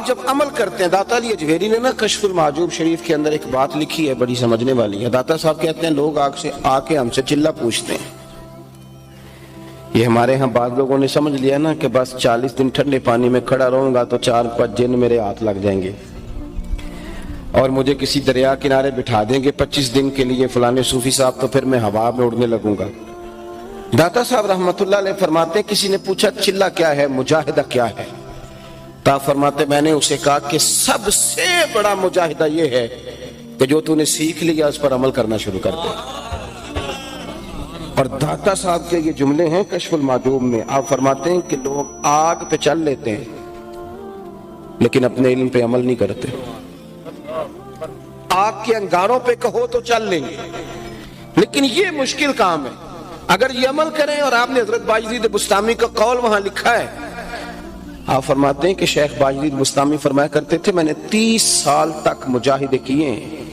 آپ جب عمل کرتے ہیں، داتا علی اجویری نے نا کشف المعجوب شریف کے اندر ایک بات لکھی ہے بڑی سمجھنے والی ہے۔ داتا صاحب کہتے ہیں لوگ آ کے ہم سے چلہ پوچھتے ہیں، یہ ہمارے ہاں بعض لوگوں نے سمجھ لیا نا کہ بس 40 دن ٹھنڈے پانی میں کھڑا رہوں گا تو 4-5 جن میرے ہاتھ لگ جائیں گے اور مجھے کسی دریا کنارے بٹھا دیں گے 25 دن کے لیے فلانے صوفی صاحب، تو پھر میں ہوا میں اڑنے لگوں گا۔ داتا صاحب رحمت اللہ علیہ فرماتے ہیں کسی نے پوچھا چلہ کیا ہے، مجاہدہ کیا ہے؟ تا فرماتے میں نے اسے کہا کہ سب سے بڑا مجاہدہ یہ ہے کہ جو تو نے سیکھ لیا اس پر عمل کرنا شروع کر دے۔ اور داتا صاحب کے یہ جملے ہیں کشف المعجوب میں، آپ فرماتے ہیں کہ لوگ آگ پہ چل لیتے ہیں لیکن اپنے علم پہ عمل نہیں کرتے۔ آگ کے انگاروں پہ کہو تو چل لیں گے لیکن یہ مشکل کام ہے۔ اگر یہ عمل کریں، اور آپ نے حضرت باجدید بستامی کا قول وہاں لکھا ہے، آپ فرماتے ہیں کہ شیخ باجدید بستامی فرمایا کرتے تھے میں نے 30 سال تک مجاہدے کیے ہیں،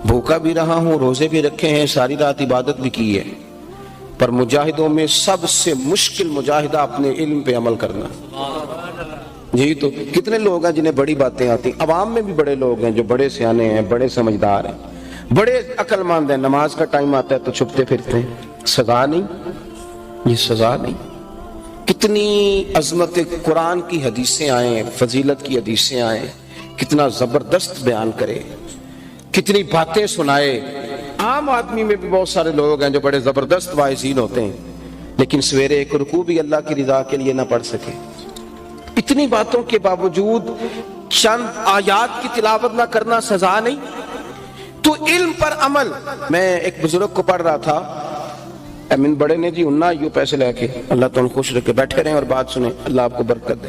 بھوکا بھی رہا ہوں، روزے بھی رکھے ہیں، ساری رات عبادت بھی کی ہے، پر مجاہدوں میں سب سے مشکل مجاہدہ اپنے علم پہ عمل کرنا۔ جی تو کتنے لوگ ہیں جنہیں بڑی باتیں آتی، عوام میں بھی بڑے لوگ ہیں جو بڑے سیانے ہیں، بڑے سمجھدار ہیں، بڑے عقل مند ہیں، نماز کا ٹائم آتا ہے تو چھپتے پھرتے ہیں۔ سزا نہیں، یہ سزا نہیں۔ کتنی عظمت قرآن کی حدیثیں آئیں، فضیلت کی حدیثیں آئیں، کتنا زبردست بیان کرے، کتنی باتیں سنائے۔ عام آدمی میں بھی بہت سارے لوگ ہیں جو بڑے زبردست واعظین ہوتے ہیں لیکن سویرے ایک رکوع بھی اللہ کی رضا کے لیے نہ پڑھ سکے۔ اتنی باتوں کے باوجود چند آیات کی تلاوت نہ کرنا سزا نہیں؟ تو علم پر عمل۔ میں ایک بزرگ کو پڑھ رہا تھا، امین بڑے نے جی انہا یوں پیسے لے کے، اللہ تعالیٰ خوش رکھے، بیٹھے رہیں اور بات سنیں، اللہ آپ کو برکت دے۔